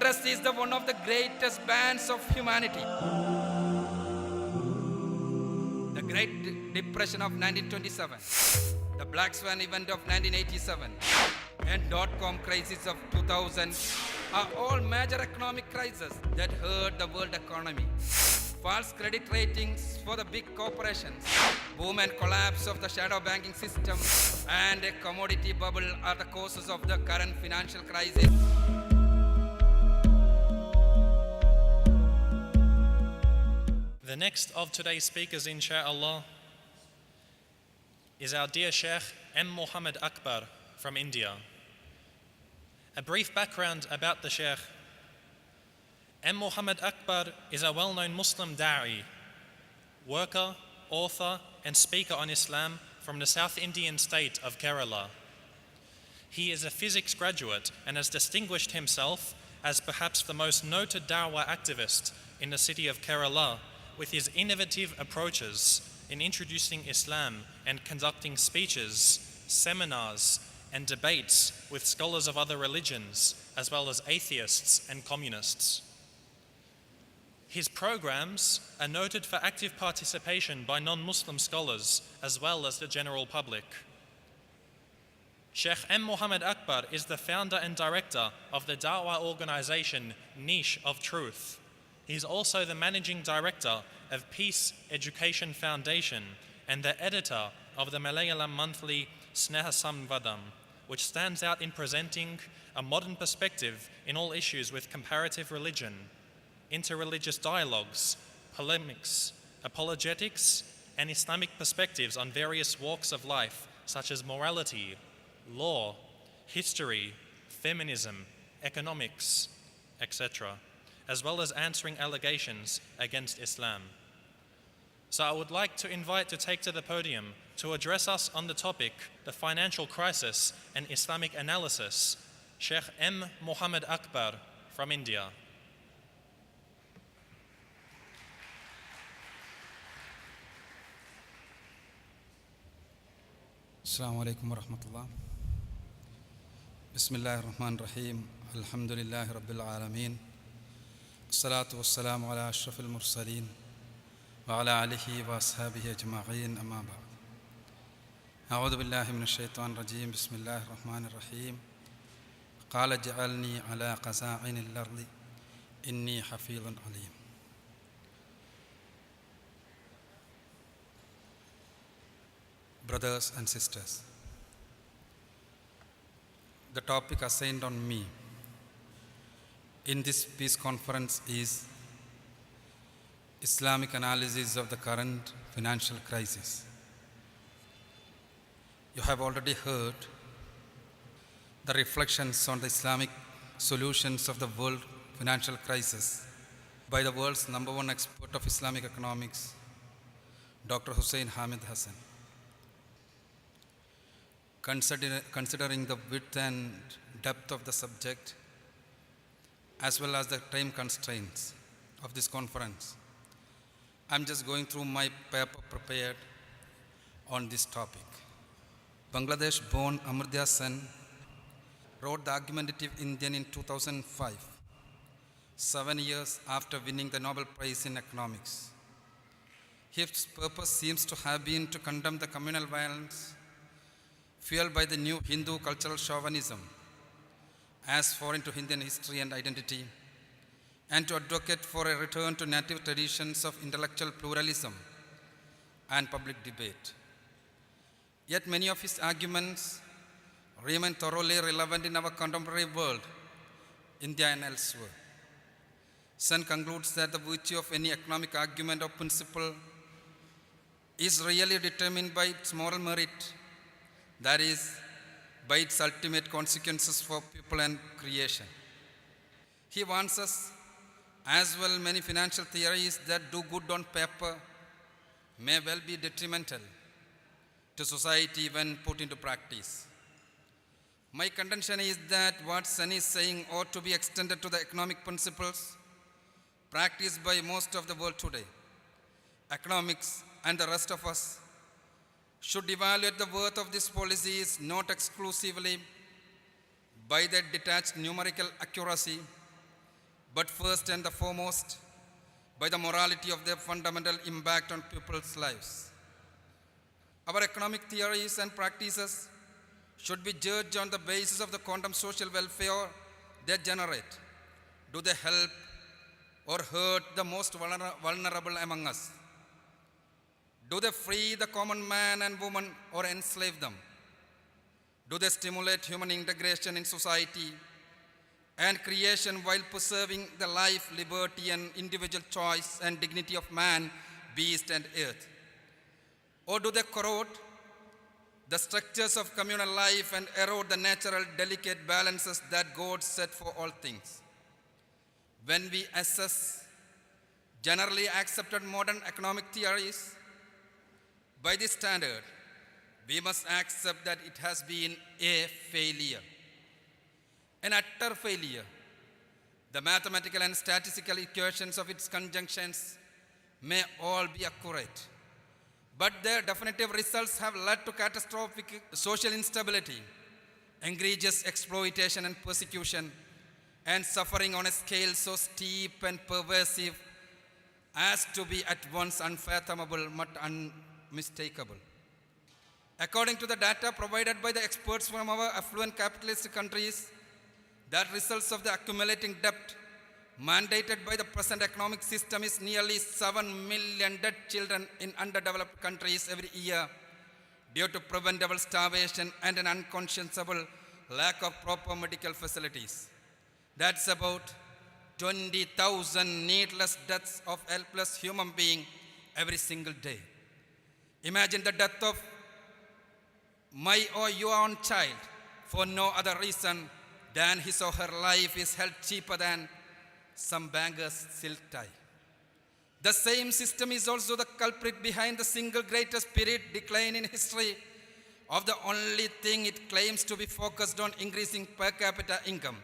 press is the one of the greatest bands of humanity. The Great Depression of 1927, the Black Swan event of 1987, and dot-com crisis of 2000 are all major economic crises that hurt the world economy. False credit ratings for the big corporations, boom and collapse of the shadow banking system, and a commodity bubble are the causes of the current financial crisis. The next of today's speakers, insha'Allah, is our dear Sheikh M.M.Akbar from India. A brief background about the Sheikh. M.M.Akbar is a well-known Muslim da'i, worker, author, and speaker on Islam from the South Indian state of Kerala. He is a physics graduate and has distinguished himself as perhaps the most noted da'wah activist in the city of Kerala with his innovative approaches in introducing Islam and conducting speeches, seminars, and debates with scholars of other religions, as well as atheists and communists. His programs are noted for active participation by non-Muslim scholars, as well as the general public. Sheikh M.M.Akbar is the founder and director of the Da'wah organization Niche of Truth. He is also the managing director of Peace Education Foundation and the editor of the Malayalam monthly Sneha Samvadam, which stands out in presenting a modern perspective in all issues with comparative religion, interreligious dialogues, polemics, apologetics, and Islamic perspectives on various walks of life, such as morality, law, history, feminism, economics, etc., as well as answering allegations against Islam. So I would like to invite to take to the podium to address us on the topic, the financial crisis and Islamic analysis, Sheikh M.M.Akbar from India. Assalamu alaikum wa rahmatullah. Bismillahir Rahmanir Rahim. Alhamdulillahi Rabbil Alameen. Salatu wassalamu ala ashrafil mursaleen wa ala alihi wa ashabihi ajma'in, amma ba'd. A'udhu billahi minash shaitanir rajim. Bismillahir Rahmanir Rahim. Qala ja'alni ala qasa'inil ardi inni hafizun alim. Brothers and sisters, the topic assigned on me in this peace conference is Islamic analysis of the current financial crisis. You have already heard the reflections on the Islamic solutions of the world financial crisis by the world's #1 expert of Islamic economics, Dr. Hussein Hamid Hassan. Considering the width and depth of the subject, as well as the time constraints of this conference, I'm just going through my paper prepared on this topic. Bangladesh-born Amartya Sen wrote The Argumentative Indian in 2005, 7 years after winning the Nobel Prize in Economics. His purpose seems to have been to condemn the communal violence fueled by the new Hindu cultural chauvinism as foreign to Indian history and identity, and to advocate for a return to native traditions of intellectual pluralism and public debate. Yet many of his arguments remain thoroughly relevant in our contemporary world, India and elsewhere. Sen concludes that the virtue of any economic argument or principle is really determined by its moral merit, that is, by its ultimate consequences for people and creation. He warns us, as well, many financial theories that do good on paper may well be detrimental to society when put into practice. My contention is that what Sen is saying ought to be extended to the economic principles practiced by most of the world today. Economics and the rest of us should evaluate the worth of these policies not exclusively by their detached numerical accuracy, but first and the foremost by the morality of their fundamental impact on people's lives. Our economic theories and practices should be judged on the basis of the quantum social welfare they generate. Do they help or hurt the most vulnerable among us? Do they free the common man and woman or enslave them? Do they stimulate human integration in society and creation while preserving the life, liberty, and individual choice and dignity of man, beast, and earth? Or do they corrode the structures of communal life and erode the natural, delicate balances that God set for all things? When we assess generally accepted modern economic theories by this standard, we must accept that it has been a failure, an utter failure. The mathematical and statistical equations of its conjunctions may all be accurate, but their definitive results have led to catastrophic social instability, egregious exploitation and persecution, and suffering on a scale so steep and pervasive as to be at once unfathomable but unmistakable. According to the data provided by the experts from our affluent capitalist countries, the results of the accumulating debt mandated by the present economic system is nearly 7 million dead children in underdeveloped countries every year due to preventable starvation and an unconscionable lack of proper medical facilities. That's about 20,000 needless deaths of helpless human beings every single day. Imagine the death of my or your own child for no other reason than his or her life is held cheaper than some banker's silk tie. The same system is also the culprit behind the single greatest period decline in history of the only thing it claims to be focused on, increasing per capita income.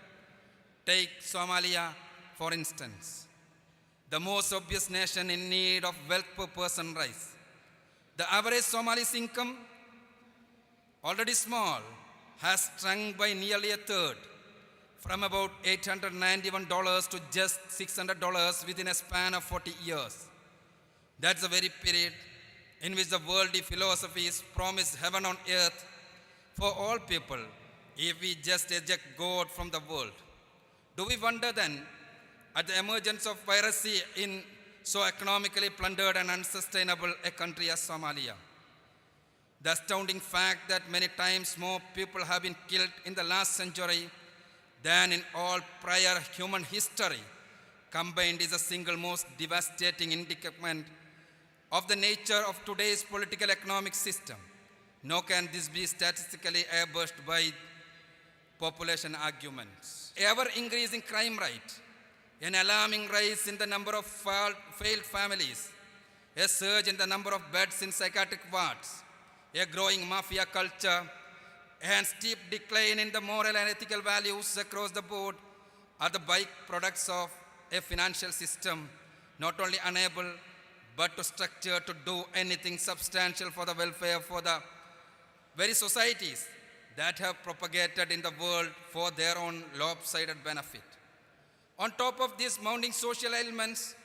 Take Somalia, for instance, the most obvious nation in need of wealth per person rise. The average Somali's income, already small, has shrunk by nearly a third, from about $891 to just $600 within a span of 40 years. That's the very period in which the worldly philosophies promise heaven on earth for all people if we just eject God from the world. Do we wonder then at the emergence of piracy in so economically plundered and unsustainable a country as Somalia? The astounding fact that many times more people have been killed in the last century than in all prior human history combined is the single most devastating indictment of the nature of today's political economic system. Nor can this be statistically airbrushed by population arguments. Ever-increasing crime rate, an alarming rise in the number of failed families, a surge in the number of beds in psychiatric wards, a growing mafia culture, and steep decline in the moral and ethical values across the board are the byproducts of a financial system not only unable but to structure to do anything substantial for the welfare for the very societies that have propagated in the world for their own lopsided benefit. On top of these mounting social ailments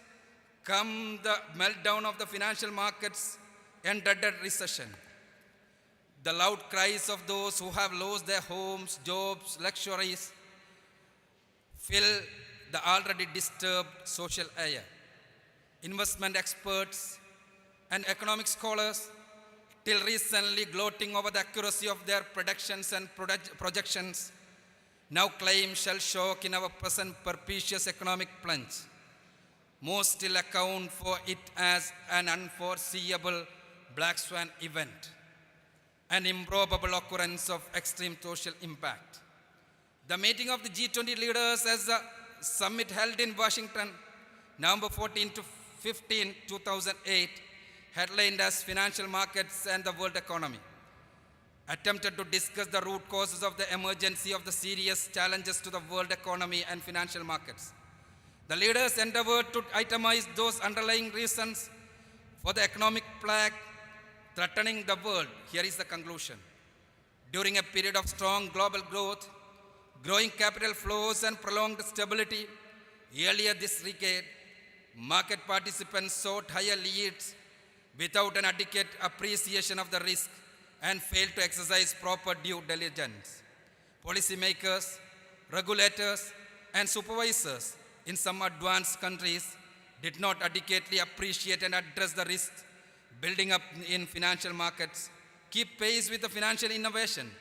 come the meltdown of the financial markets and dreaded recession. The loud cries of those who have lost their homes, jobs, luxuries fill the already disturbed social air. Investment experts and economic scholars, till recently gloating over the accuracy of their predictions and projections, now claim shall shock in our present perpetuous economic plunge. Most still account for it as an unforeseeable black swan event, an improbable occurrence of extreme social impact. The meeting of the G20 leaders as a summit held in Washington, November 14 to 15, 2008, headlined as Financial Markets and the World Economy, attempted to discuss the root causes of the emergency of the serious challenges to the world economy and financial markets. The leaders endeavored to itemize those underlying reasons for the economic plague threatening the world. Here is the conclusion. During a period of strong global growth, growing capital flows and prolonged stability, Earlier this decade, market participants sought higher yields without an adequate appreciation of the risk and failed to exercise proper due diligence. Policymakers, regulators, and supervisors in some advanced countries did not adequately appreciate and address the risks building up in financial markets, keep pace with the financial innovation,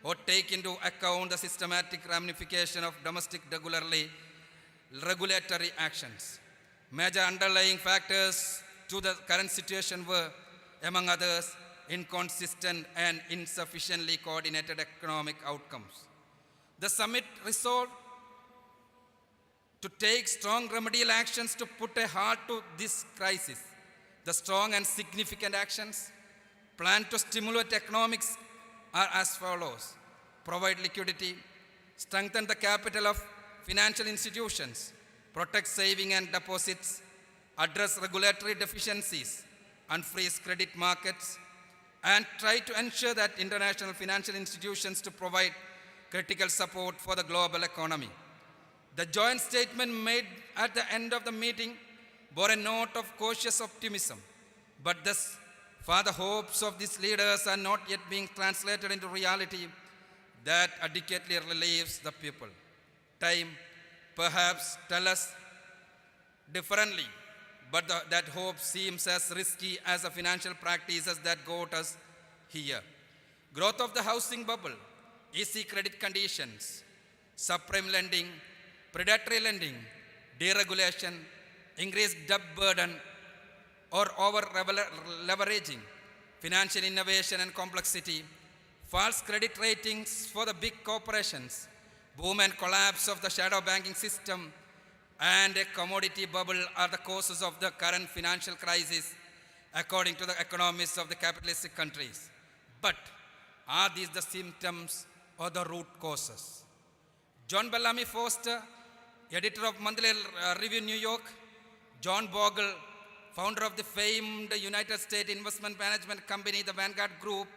or take into account the systematic ramification of domestic regulatory actions. Major underlying factors to the current situation were, among others, inconsistent and insufficiently coordinated economic outcomes. The summit resolved to take strong remedial actions to put a halt to this crisis. The strong and significant actions planned to stimulate economics are as follows: provide liquidity, strengthen the capital of financial institutions, protect saving and deposits, address regulatory deficiencies, unfreeze credit markets, and try to ensure that international financial institutions to provide critical support for the global economy. The joint statement made at the end of the meeting bore a note of cautious optimism, but thus far the hopes of these leaders are not yet being translated into reality that adequately relieves the people. Time perhaps tell us differently, but that hope seems as risky as the financial practices that got us here. Growth of the housing bubble, easy credit conditions, subprime lending, predatory lending, deregulation, increased debt burden or over leveraging, financial innovation and complexity, false credit ratings for the big corporations, boom and collapse of the shadow banking system, and a commodity bubble are the causes of the current financial crisis, according to the economists of the capitalistic countries. But are these the symptoms or the root causes? John Bellamy Foster, editor of Monthly Review New York, John Bogle, founder of the famed United States investment management company, the Vanguard Group,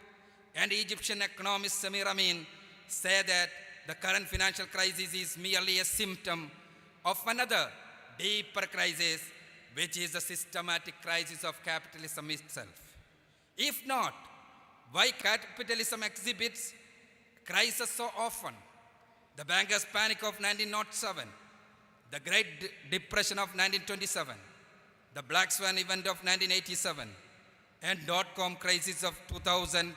and Egyptian economist Samir Amin say that the current financial crisis is merely a symptom of another deeper crisis, which is the systematic crisis of capitalism itself. If not, why capitalism exhibits crisis so often? The bankers' panic of 1907, the Great Depression of 1927, the Black Swan event of 1987, and dot-com crisis of 2000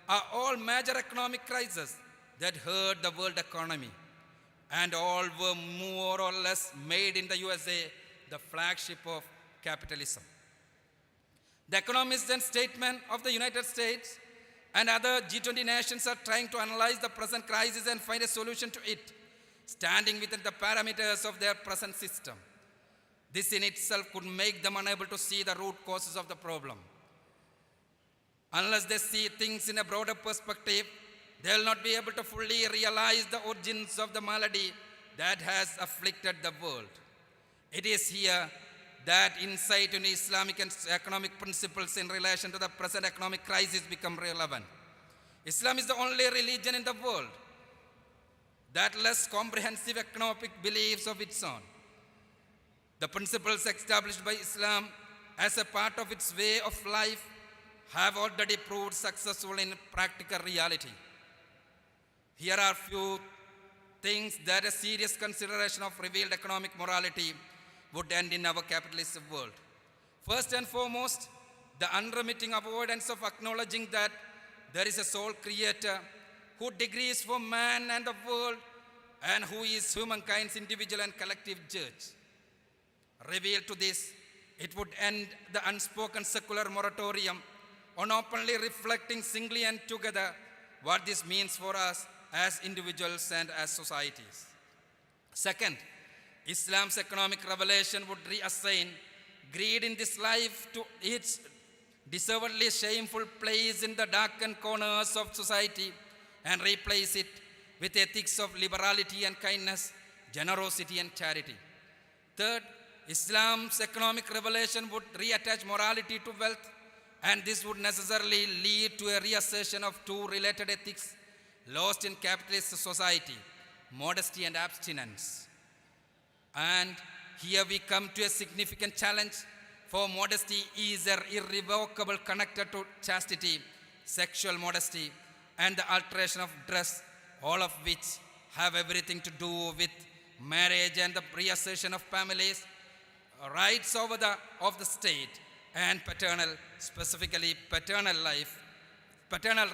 are all major economic crises that hurt the world economy, and all were more or less made in the USA, the flagship of capitalism. The economists and statesmen of the United States and other G20 nations are trying to analyze the present crisis and find a solution to it, standing within the parameters of their present system. This in itself could make them unable to see the root causes of the problem. Unless they see things in a broader perspective, they will not be able to fully realize the origins of the malady that has afflicted the world. It is here that insight into Islamic and economic principles in relation to the present economic crisis become relevant. Islam is the only religion in the world that less comprehensive economic beliefs of its own. The principles established by Islam as a part of its way of life have already proved successful in practical reality. Here are few things that a serious consideration of revealed economic morality would end in our capitalist world. First and foremost, the unremitting avoidance of acknowledging that there is a sole creator who decrees for man and the world and who is humankind's individual and collective judge. Revealed to this, it would end the unspoken secular moratorium on openly reflecting singly and together what this means for us as individuals and as societies. Second, Islam's economic revelation would reassign greed in this life to its deservedly shameful place in the darkened corners of society and replace it with ethics of liberality and kindness, generosity and charity. Third, Islam's economic revelation would reattach morality to wealth, and this would necessarily lead to a reassertion of two related ethics lost in capitalist society: modesty and abstinence. And here we come to a significant challenge, for modesty is irrevocable connected to chastity, sexual modesty, and the alteration of dress, all of which have everything to do with marriage and the reassertion of families, rights of the state, and specifically paternal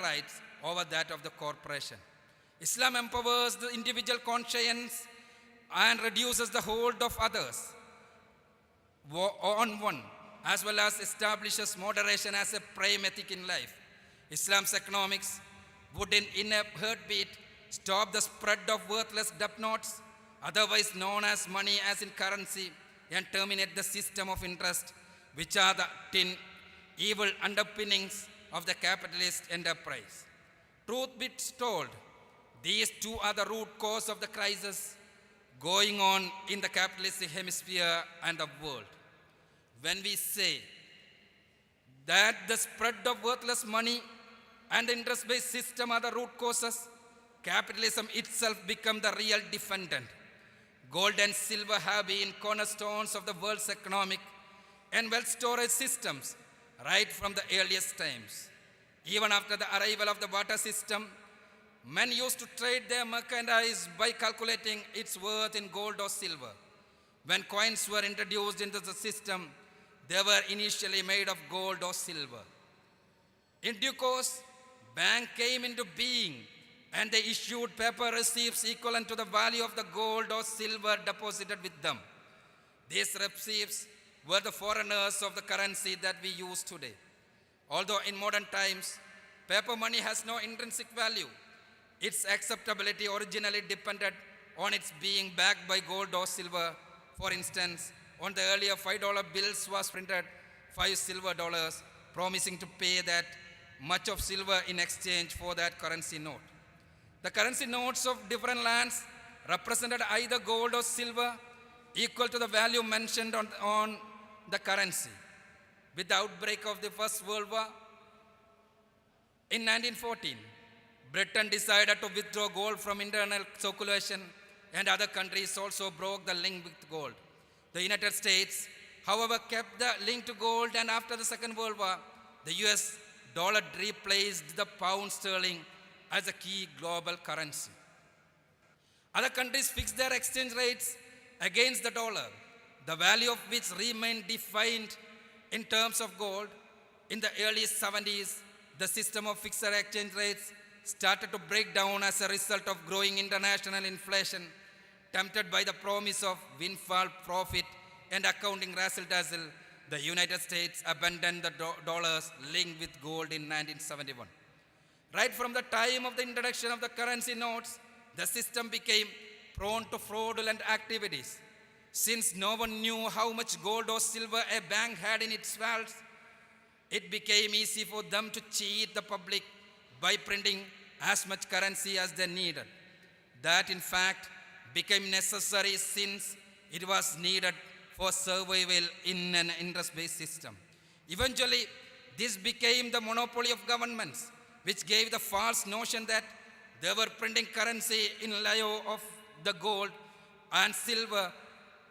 rights over that of the corporation. Islam empowers the individual conscience and reduces the hold of others on one, as well as establishes moderation as a prime ethic in life. Islam's economics would in a heartbeat stop the spread of worthless debt notes, otherwise known as money as in currency, and terminate the system of interest, which are the evil underpinnings of the capitalist enterprise. Truth be told, these two are the root cause of the crisis going on in the capitalist hemisphere and the world. When we say that the spread of worthless money and the interest-based system are the root causes, capitalism itself become the real defendant. Gold and silver have been cornerstones of the world's economic and wealth storage systems right from the earliest times. Even after the arrival of the barter system, men used to trade their merchandise by calculating its worth in gold or silver. When coins were introduced into the system, they were initially made of gold or silver. In due course, banks came into being, and they issued paper receipts equivalent to the value of the gold or silver deposited with them. These receipts were the foreigners of the currency that we use today. Although in modern times, paper money has no intrinsic value, its acceptability originally depended on its being backed by gold or silver. For instance, on the earlier $5 bills was printed 5 silver dollars, promising to pay that much of silver in exchange for that currency note. The currency notes of different lands represented either gold or silver equal to the value mentioned on the currency. With the outbreak of the First World War in 1914, Britain decided to withdraw gold from internal circulation, and other countries also broke the link with gold. The United States, however, kept the link to gold, and after the Second World War, the US dollar replaced the pound sterling as a key global currency. Other countries fixed their exchange rates against the dollar, the value of which remained defined in terms of gold. In the early 70s, the system of fixed exchange rates started to break down as a result of growing international inflation. Tempted by the promise of windfall profit and accounting razzle-dazzle, the United States abandoned the dollars linked with gold in 1971. Right from the time of the introduction of the currency notes, the system became prone to fraudulent activities. Since no one knew how much gold or silver a bank had in its vaults, it became easy for them to cheat the public by printing as much currency as they needed. That, in fact, became necessary since it was needed for survival in an interest-based system. Eventually, this became the monopoly of governments, which gave the false notion that they were printing currency in lieu of the gold and silver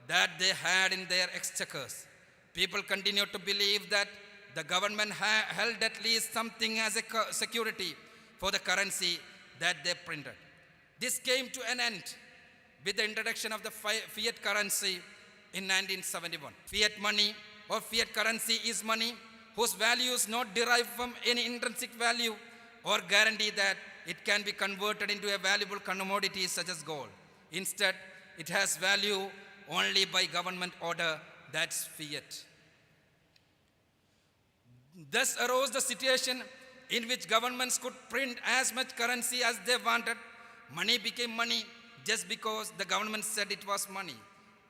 that they had in their exchequers. People continued to believe that the government held at least something as a security for the currency that they printed. This came to an end with the introduction of the fiat currency in 1971. Fiat money or fiat currency is money whose value is not derived from any intrinsic value or guarantee that it can be converted into a valuable commodity such as gold. Instead, it has value only by government order, that's fiat. Thus arose the situation in which governments could print as much currency as they wanted. Money became money just because the government said it was money.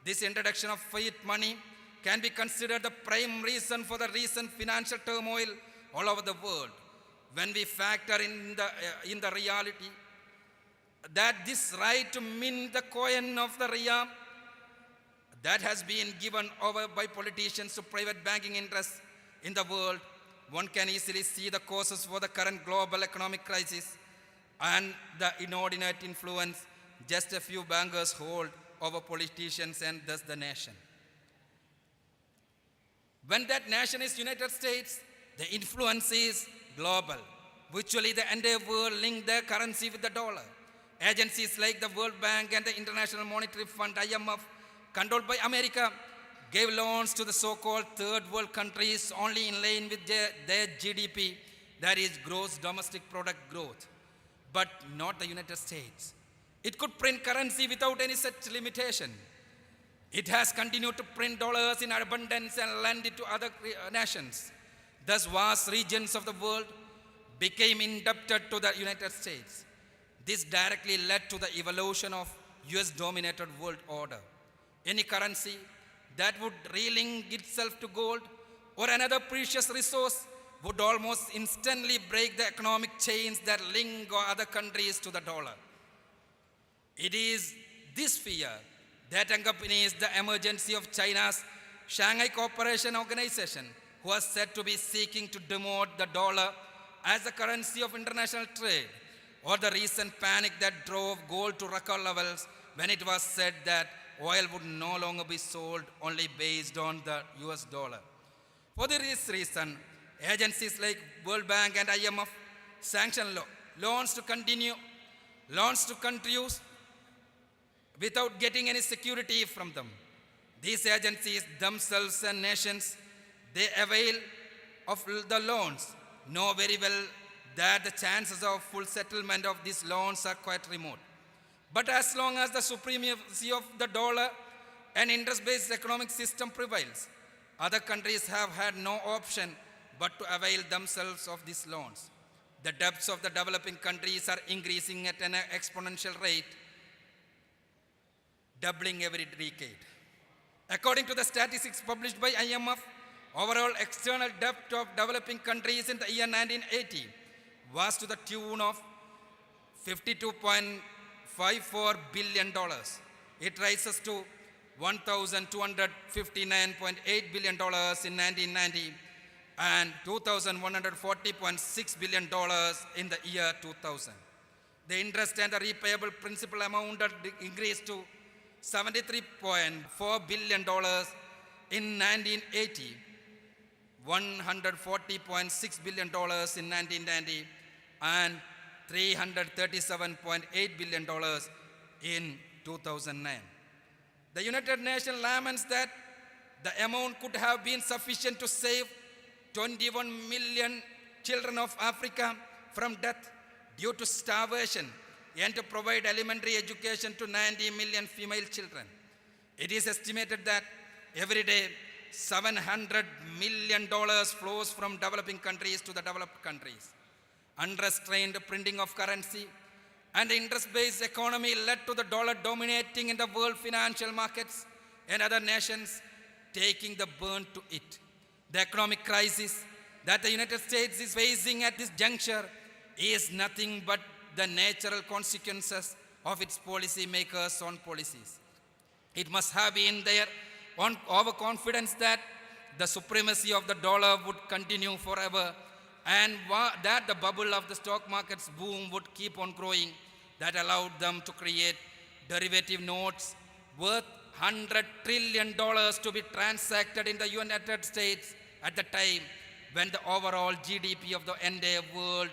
This introduction of fiat money can be considered the prime reason for the recent financial turmoil all over the world. When we factor in the reality that this right to mint the coin of the riyal that has been given over by politicians to private banking interests in the world, one can easily see the causes for the current global economic crisis and the inordinate influence just a few bankers hold over politicians and thus the nation. When that nation is United States, the influence is global. Virtually the entire world link their currency with the dollar. Agencies like the World Bank and the International Monetary Fund, IMF, controlled by America, gave loans to the so-called third world countries only in line with their GDP, that is gross domestic product growth, but not the United States. It could print currency without any such limitation. It has continued to print dollars in abundance and lend it to other nations. Thus, vast regions of the world became indebted to the United States. This directly led to the evolution of US-dominated world order. Any currency that would relink itself to gold or another precious resource would almost instantly break the economic chains that link other countries to the dollar. It is this fear that accompanies the emergence of China's Shanghai Cooperation Organization, who was said to be seeking to demote the dollar as the currency of international trade, or the recent panic that drove gold to record levels when it was said that oil would no longer be sold only based on the US dollar. For this reason, agencies like World Bank and IMF sanctioned loans to countries without getting any security from them. These agencies themselves and nations, they avail of the loans, know very well that the chances of full settlement of these loans are quite remote. But as long as the supremacy of the dollar and interest-based economic system prevails, other countries have had no option but to avail themselves of these loans. The debts of the developing countries are increasing at an exponential rate, doubling every decade. According to the statistics published by IMF, overall external debt of developing countries in the year 1980 was to the tune of $52.54 billion. It rises to $1,259.8 billion in 1990 and $2,140.6 billion in the year 2000. The interest and the repayable principal amount increased to $73.4 billion in 1980, $140.6 billion in 1990, and $337.8 billion in 2009. The United Nations laments that the amount could have been sufficient to save 21 million children of Africa from death due to starvation and to provide elementary education to 90 million female children. It is estimated that every day $700 million flows from developing countries to the developed countries. Unrestrained printing of currency and the interest-based economy led to the dollar dominating in the world financial markets and other nations taking the burn to it. The economic crisis that the United States is facing at this juncture is nothing but the natural consequences of its policymakers' own policies. It must have been their overconfidence that the supremacy of the dollar would continue forever and that the bubble of the stock market's boom would keep on growing that allowed them to create derivative notes worth $100 trillion to be transacted in the United States at the time when the overall GDP of the entire world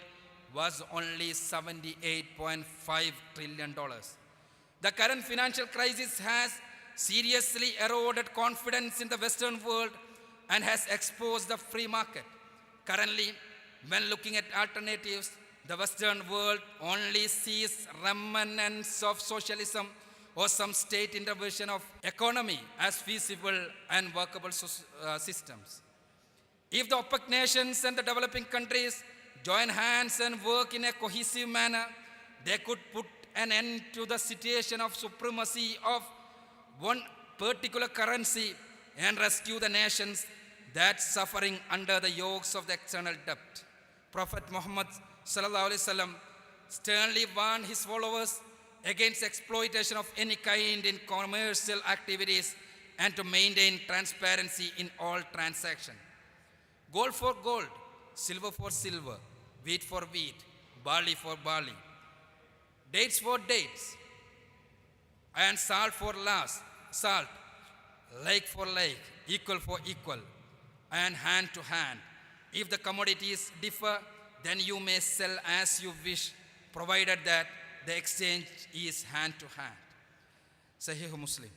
was only $78.5 trillion. The current financial crisis has seriously eroded confidence in the Western world and has exposed the free market. Currently, when looking at alternatives, the Western world only sees remnants of socialism or some state intervention of economy as feasible and workable systems. If the OPEC nations and the developing countries join hands and work in a cohesive manner, they could put an end to the situation of supremacy of one particular currency and rescue the nations that suffering under the yokes of the external debt. Prophet Muhammad sallallahu alaihi wasallam sternly warned his followers against exploitation of any kind in commercial activities and to maintain transparency in all transactions. Gold for gold, silver for silver, wheat for wheat, barley for barley, dates for dates, and salt for salt, like for like, equal for equal, and hand to hand. If the commodities differ, then you may sell as you wish, provided that the exchange is hand to hand. Sahih Muslim.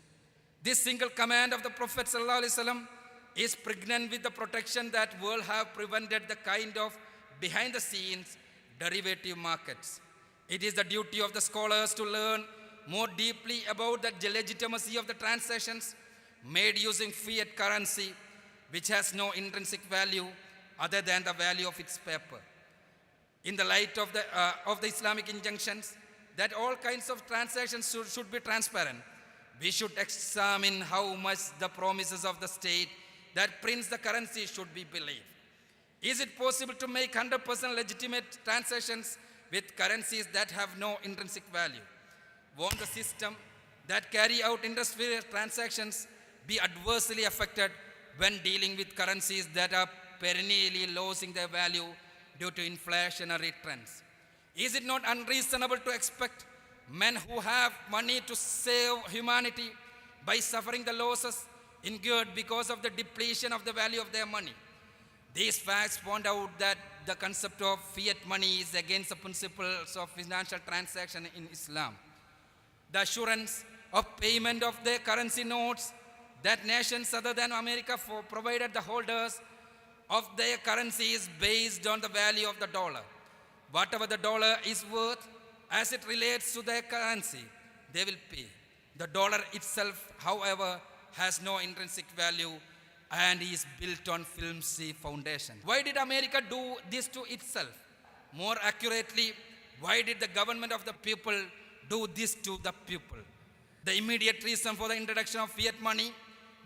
This single command of the Prophet ﷺ is pregnant with the protection that world have prevented the kind of behind the scenes derivative markets. It is the duty of the scholars to learn more deeply about the legitimacy of the transactions made using fiat currency, which has no intrinsic value other than the value of its paper. In the light of the Islamic injunctions that all kinds of transactions should be transparent, we should examine how much the promises of the state that prints the currency should be believed. Is it possible to make 100% legitimate transactions with currencies that have no intrinsic value? Won't the system that carry out industrial transactions be adversely affected when dealing with currencies that are perennially losing their value due to inflationary trends? Is it not unreasonable to expect men who have money to save humanity by suffering the losses incurred because of the depletion of the value of their money? These facts point out that the concept of fiat money is against the principles of financial transaction in Islam. The assurance of payment of their currency notes that nations other than America provided the holders of their currency is based on the value of the dollar. Whatever the dollar is worth as it relates to their currency, they will pay. The dollar itself, however, has no intrinsic value and is built on flimsy foundation. Why did America do this to itself? More accurately, why did the government of the people do this to the people? The immediate reason for the introduction of fiat money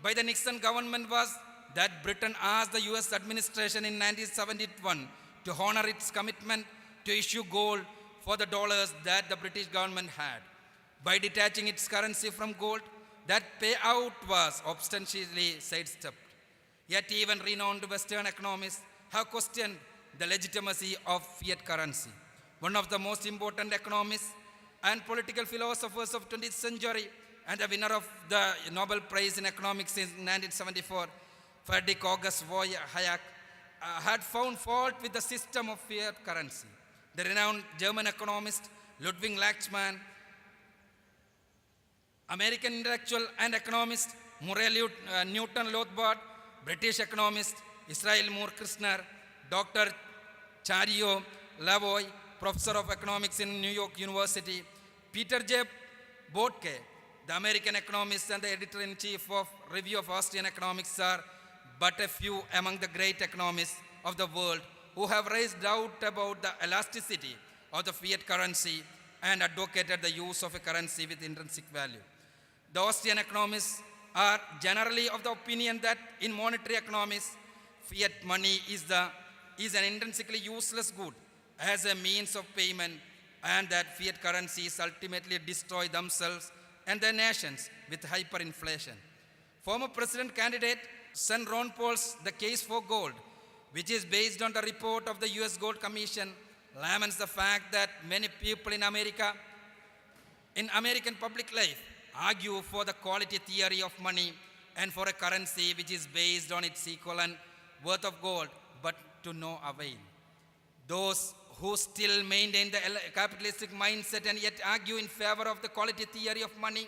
by the Nixon government was that Britain asked the US administration in 1971 to honor its commitment to issue gold for the dollars that the British government had. By detaching its currency from gold, that payout was obstinately sidestepped. Yet even renowned Western economists have questioned the legitimacy of fiat currency. One of the most important economists and political philosophers of 20th century and the winner of the Nobel Prize in Economics in 1974, Friedrich August Hayek, had found fault with the system of fiat currency. The renowned German economist Ludwig Lachmann, American intellectual and economist Murray Newton Rothbard, British economist Israel Moore Kirshner, Dr. Chario Lavoie, professor of economics in New York University, Peter J. Botke, the American economist and the editor-in-chief of Review of Austrian Economics, are but a few among the great economists of the world who have raised doubt about the elasticity of the fiat currency and advocated the use of a currency with intrinsic value. The Austrian economists are generally of the opinion that in monetary economics, fiat money is an intrinsically useless good as a means of payment, and that fiat currencies ultimately destroy themselves and their nations with hyperinflation. Former president candidate Sir Ron Paul's The Case for Gold, which is based on the report of the US Gold Commission, laments the fact that many people in American public life argue for the quality theory of money and for a currency which is based on its equivalent worth of gold, but to no avail. Those who still maintain the capitalistic mindset and yet argue in favor of the quality theory of money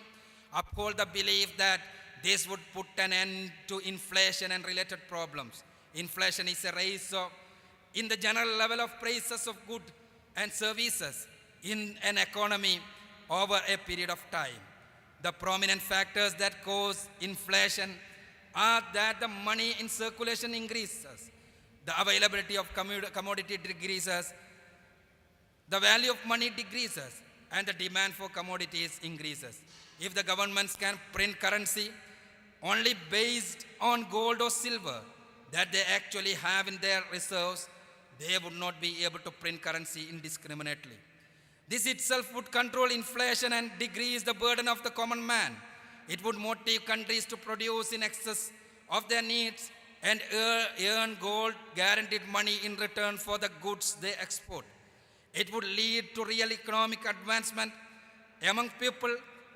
uphold the belief that this would put an end to inflation and related problems. Inflation is a rise in the general level of prices of goods and services in an economy over a period of time. The prominent factors that cause inflation are that the money in circulation increases, the availability of commodity decreases, the value of money decreases, and the demand for commodities increases. If the governments can print currency only based on gold or silver that they actually have in their reserves, they would not be able to print currency indiscriminately. This itself would control inflation and decrease the burden of the common man. It would motivate countries to produce in excess of their needs and earn gold guaranteed money in return for the goods they export. It would lead to real economic advancement among people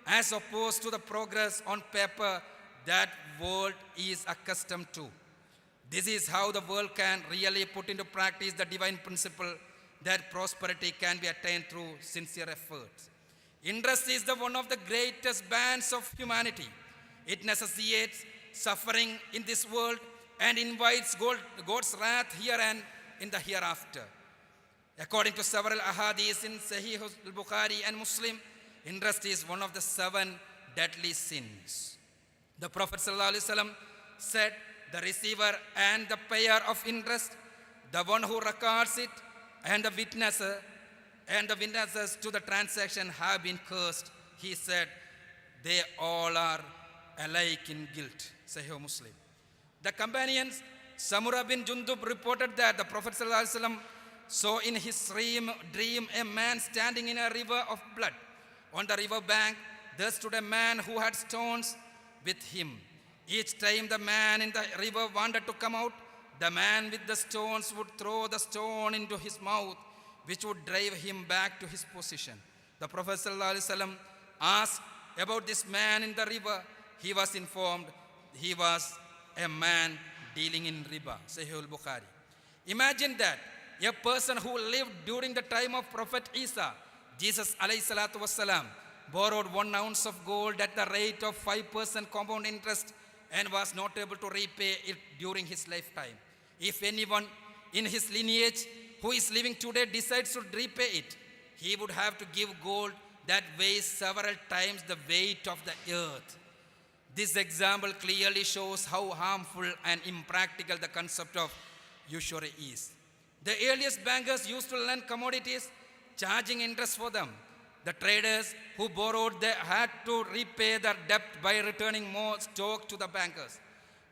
as opposed to the progress on paper that world is accustomed to. This is how the world can really put into practice the divine principle that prosperity can be attained through sincere efforts. Interest is the one of the greatest bands of humanity. It necessitates suffering in this world and invites God's wrath here and in the hereafter. According to several ahadith in Sahih al-Bukhari and Muslim, interest is one of the 7 deadly sins. The Prophet ﷺ said, the receiver and the payer of interest, the one who records it, and the witnesses to the transaction have been cursed. He said, they all are alike in guilt. Sahih Muslim. The companions, Samura bin Jundub reported that the Prophet ﷺ saw in his dream a man standing in a river of blood. On the river bank, there stood a man who had stones with him. Each time the man in the river wanted to come out, the man with the stones would throw the stone into his mouth, which would drive him back to his position. The Prophet ﷺ asked about this man in the river. He was informed he was a man dealing in riba. Sahih al-Bukhari. Imagine that a person who lived during the time of Prophet Isa, Jesus alayhi salatu wasalam, borrowed 1 ounce of gold at the rate of 5% compound interest and was not able to repay it during his lifetime. If anyone in his lineage who is living today decides to repay it, he would have to give gold that weighs several times the weight of the earth. This example clearly shows how harmful and impractical the concept of usury is. The earliest bankers used to lend commodities, charging interest for them. The traders who borrowed, they had to repay their debt by returning more stock to the bankers.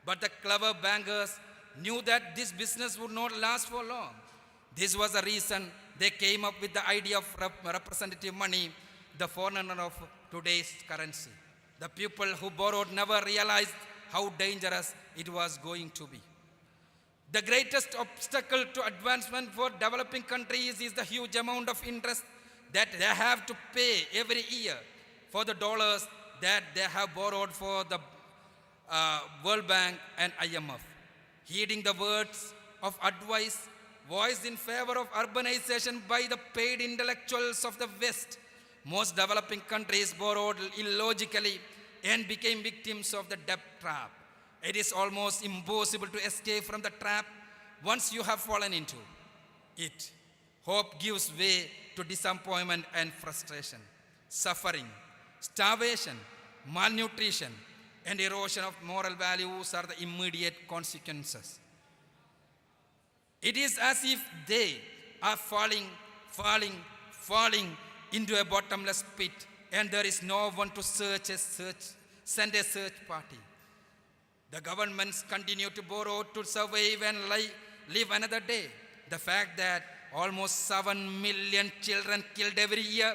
But the clever bankers knew that this business would not last for long. This was the reason they came up with the idea of representative money, the forerunner of today's currency. The people who borrowed never realized how dangerous it was going to be. The greatest obstacle to advancement for developing countries is the huge amount of interest that they have to pay every year for the dollars that they have borrowed for the World Bank and IMF. Heeding the words of advice voiced in favor of urbanization by the paid intellectuals of the West, most developing countries borrowed illogically and became victims of the debt trap. It is almost impossible to escape from the trap once you have fallen into it. Hope gives way to disappointment and frustration. Suffering, starvation, malnutrition, and erosion of moral values are the immediate consequences. It is as if they are falling into a bottomless pit, and there is no one to send a search party. The governments continue to borrow to survive and live another day. The fact that almost 7 million children killed every year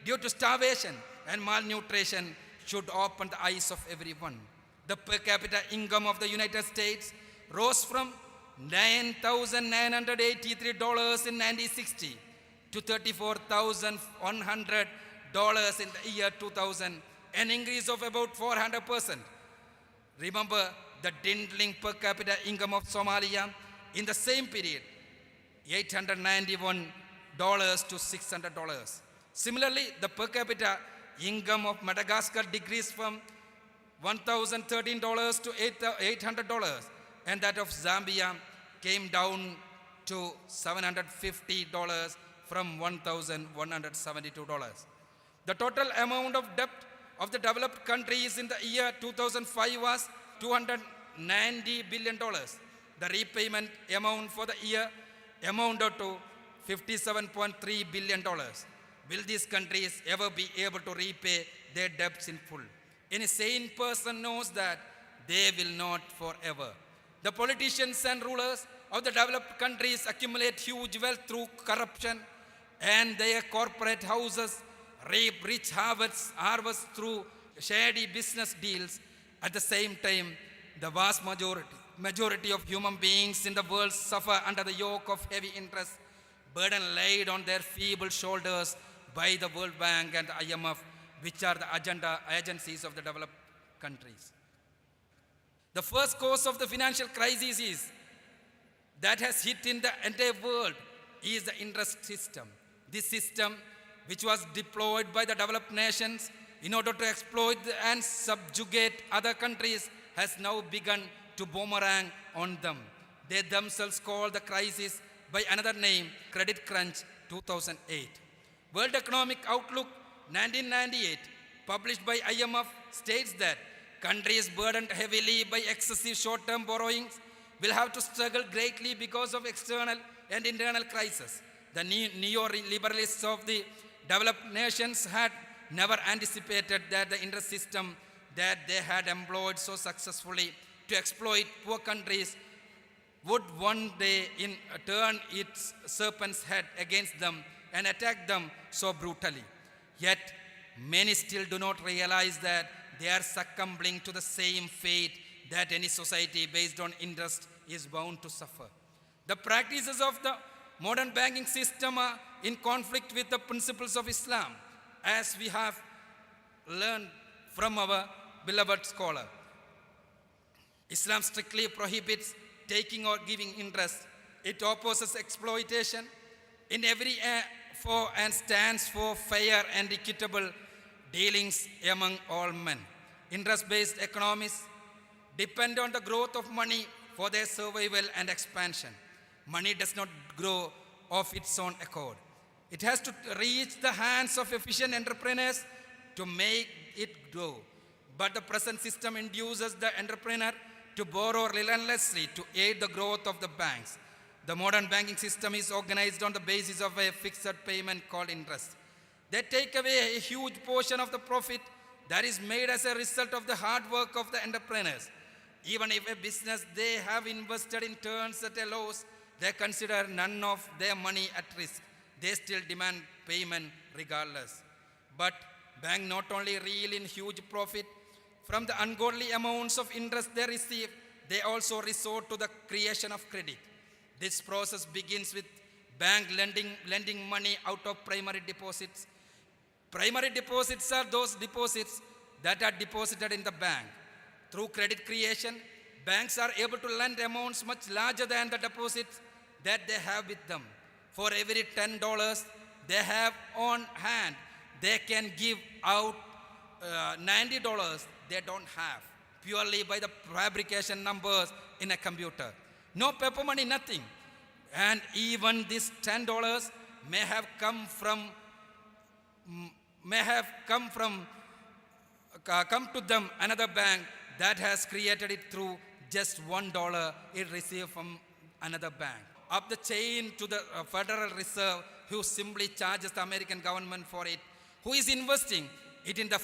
due to starvation and malnutrition should open the eyes of everyone. The per capita income of the United States rose from $9,983 in 1960 to $34,100 in the year 2000, an increase of about 400%. Remember the dwindling per capita income of Somalia in the same period, $891 to $600. Similarly, the per capita income of Madagascar decreased from $1,013 to $800, and that of Zambia came down to $750 from $1,172. The total amount of debt of the developed countries in the year 2005 was $290 billion. The repayment amount for the year amounted to $57.3 billion. Will these countries ever be able to repay their debts in full? Any sane person knows that they will not forever. The politicians and rulers of the developed countries accumulate huge wealth through corruption, and their corporate houses reap rich harvests through shady business deals. At the same time, the vast majority of human beings in the world suffer under the yoke of heavy interest, burden laid on their feeble shoulders by the World Bank and the IMF, which are the agenda agencies of the developed countries. The first cause of the financial crisis is that has hit in the entire world is the interest system. This system, which was deployed by the developed nations in order to exploit and subjugate other countries, has now begun to boomerang on them. They themselves call the crisis by another name, Credit Crunch 2008. World Economic Outlook 1998, published by IMF, states that countries burdened heavily by excessive short-term borrowings will have to struggle greatly because of external and internal crises. The neoliberalists of the developed nations had never anticipated that the interest system that they had employed so successfully to exploit poor countries would one day turn its serpent's head against them and attack them so brutally. Yet, many still do not realize that they are succumbing to the same fate that any society based on interest is bound to suffer. The practices of the modern banking system are in conflict with the principles of Islam, as we have learned from our beloved scholar. Islam strictly prohibits taking or giving interest. It opposes exploitation in every for and stands for fair and equitable dealings among all men. Interest-based economies depend on the growth of money for their survival and expansion. Money does not grow of its own accord. It has to reach the hands of efficient entrepreneurs to make it grow. But the present system induces the entrepreneur to borrow relentlessly to aid the growth of the banks. The modern banking system is organized on the basis of a fixed payment called interest. They take away a huge portion of the profit that is made as a result of the hard work of the entrepreneurs. Even if a business they have invested in turns at a loss, they consider none of their money at risk. They still demand payment regardless. But banks not only reel in huge profit from the ungodly amounts of interest they receive, they also resort to the creation of credit. This process begins with bank lending money out of primary deposits. Primary deposits are those deposits that are deposited in the bank. Through credit creation, banks are able to lend amounts much larger than the deposits that they have with them. For every $10 they have on hand, they can give out $90 they don't have, purely by the fabrication numbers in a computer. No paper money, nothing. And even this $10 may have come to them another bank that has created it through just $1 it received from another bank. Up the chain to the Federal Reserve, who simply charges the American government for it, who is investing it in the